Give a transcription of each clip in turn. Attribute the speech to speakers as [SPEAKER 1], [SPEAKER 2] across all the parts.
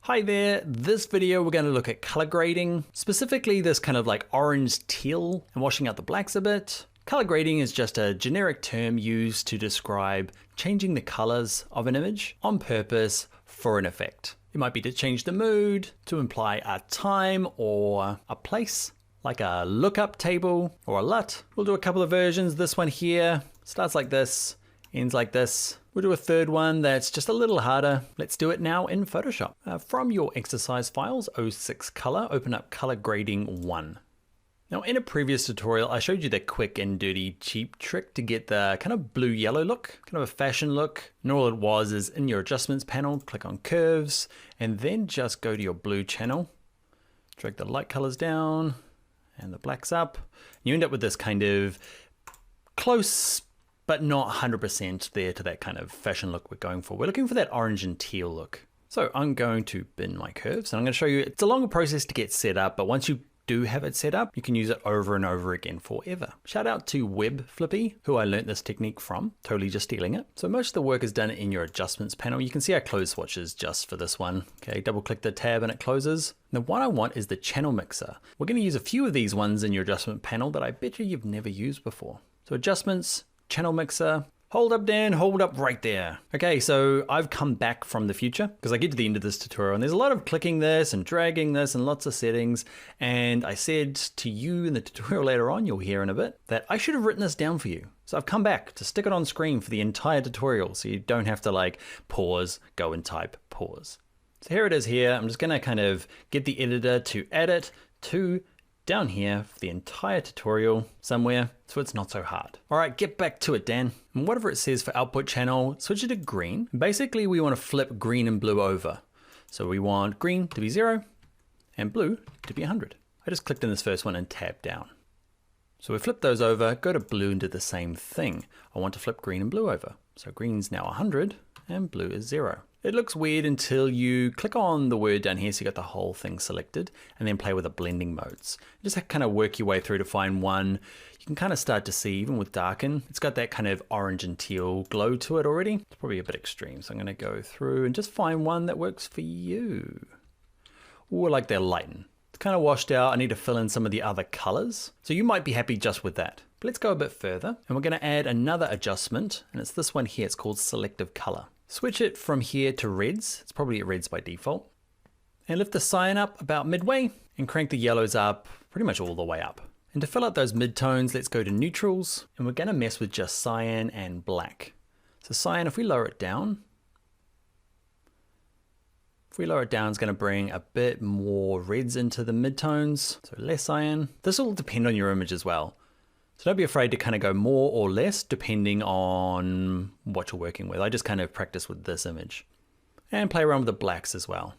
[SPEAKER 1] Hi there, this video we're going to look at color grading, specifically this kind of like orange teal and washing out the blacks a bit. Color grading is just a generic term used to describe changing the colors of an image on purpose for an effect. It might be to change the mood, to imply a time or a place, like a lookup table or a LUT. We'll do a couple of versions. This one here starts like this, ends like this. We'll do a third one that's just a little harder. Let's do it now in Photoshop. From your exercise files, 06 color, open up color grading 1. Now in a previous tutorial, I showed you the quick and dirty cheap trick to get the kind of blue yellow look, kind of a fashion look. And all it was is in your adjustments panel, click on curves, and then just go to your blue channel, drag the light colors down and the blacks up. You end up with this kind of close, but not 100% there to that kind of fashion look we're going for. We're looking for that orange and teal look. So I'm going to bin my curves and I'm going to show you, it's a longer process to get set up, but once you do have it set up, you can use it over and over again forever. Shout out to Web Flippy, who I learned this technique from, totally just stealing it. So most of the work is done in your adjustments panel. You can see I close swatches just for this one. Okay, double click the tab and it closes. Now what I want is the channel mixer. We're going to use a few of these ones in your adjustment panel that I bet you've never used before. So adjustments, channel mixer, hold up Dan, hold up right there. Okay, so I've come back from the future because I get to the end of this tutorial and there's a lot of clicking this and dragging this and lots of settings. And I said to you in the tutorial later on, you'll hear in a bit, that I should have written this down for you. So I've come back to stick it on screen for the entire tutorial so you don't have to like pause, go and type, pause. So here it is here. I'm just gonna kind of get the editor to add it to down here for the entire tutorial somewhere, so it's not so hard. All right, get back to it, Dan. And whatever it says for output channel, switch it to green. Basically, we want to flip green and blue over. So we want green to be 0 and blue to be 100. I just clicked in this first one and tabbed down. So we flip those over, go to blue and do the same thing. I want to flip green and blue over. So green's now 100 and blue is 0. It looks weird until you click on the word down here so you got the whole thing selected and then play with the blending modes. Just kind of work your way through to find one. You can kind of start to see, even with darken, it's got that kind of orange and teal glow to it already. It's probably a bit extreme. So I'm going to go through and just find one that works for you. Ooh, I like that lighten. It's kind of washed out. I need to fill in some of the other colors. So you might be happy just with that. But let's go a bit further and we're going to add another adjustment, and it's this one here. It's called selective color. Switch it from here to reds. It's probably at reds by default. And lift the cyan up about midway and crank the yellows up pretty much all the way up. And to fill out those midtones, let's go to neutrals and we're going to mess with just cyan and black. So cyan, if we lower it down, it's going to bring a bit more reds into the midtones. So less cyan. This will depend on your image as well. So don't be afraid to kind of go more or less depending on what you're working with. I just kind of practice with this image and play around with the blacks as well.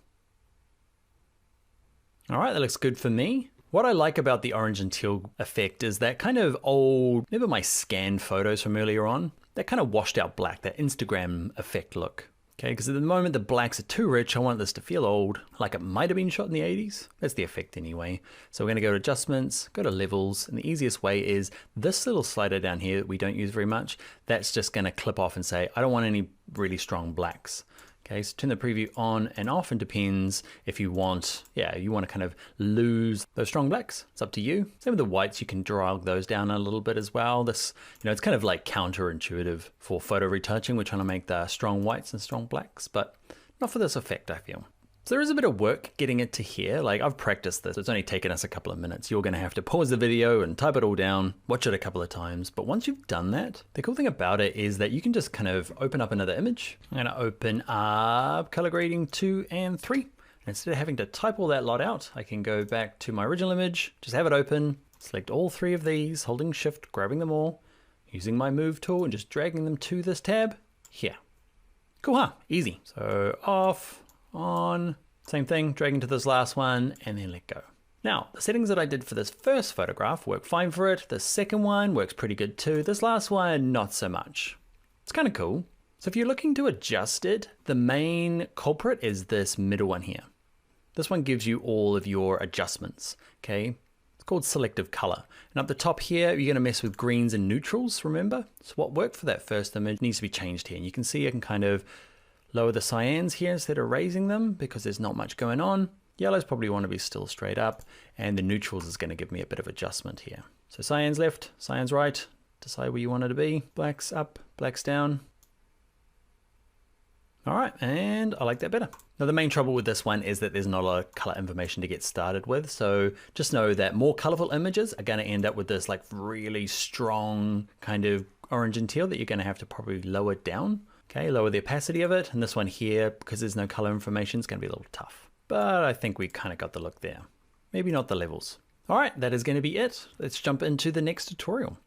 [SPEAKER 1] All right, that looks good for me. What I like about the orange and teal effect is that kind of old, remember my scanned photos from earlier on? That kind of washed out black, that Instagram effect look. Okay, because at the moment the blacks are too rich, I want this to feel old, like it might have been shot in the 80s. That's the effect anyway. So we're going to go to adjustments, go to levels, and the easiest way is this little slider down here that we don't use very much. That's just going to clip off and say, I don't want any really strong blacks. Okay, so turn the preview on and off, and depends if you want, you want to kind of lose those strong blacks. It's up to you. Same with the whites, you can drag those down a little bit as well. This, it's kind of like counterintuitive for photo retouching. We're trying to make the strong whites and strong blacks, but not for this effect, I feel. So there is a bit of work getting it to here. Like I've practiced this. It's only taken us a couple of minutes. You're going to have to pause the video and type it all down, watch it a couple of times. But once you've done that, the cool thing about it is that you can just kind of open up another image. I'm going to open up color grading 2 and 3. And instead of having to type all that lot out, I can go back to my original image, just have it open, select all 3 of these, holding shift, grabbing them all, using my move tool and just dragging them to this tab here. Cool, huh? Easy. So off, on, same thing, dragging to this last one and then let go. Now, the settings that I did for this first photograph work fine for it. The second one works pretty good too. This last one, not so much. It's kind of cool. So if you're looking to adjust it, the main culprit is this middle one here. This one gives you all of your adjustments, okay? It's called selective color. And up the top here, you're gonna mess with greens and neutrals, remember? So what worked for that first image needs to be changed here. And you can see I can kind of Lower the cyans here instead of raising them because there's not much going on. Yellows probably want to be still straight up, and the neutrals is going to give me a bit of adjustment here. So cyans left, cyans right, decide where you want it to be. Blacks up, blacks down. All right, and I like that better. Now the main trouble with this one is that there's not a lot of color information to get started with. So just know that more colorful images are gonna end up with this like really strong kind of orange and teal that you're gonna have to probably lower down. Okay, lower the opacity of it. And this one here, because there's no color information, is gonna be a little tough. But I think we kind of got the look there. Maybe not the levels. All right, that is gonna be it. Let's jump into the next tutorial.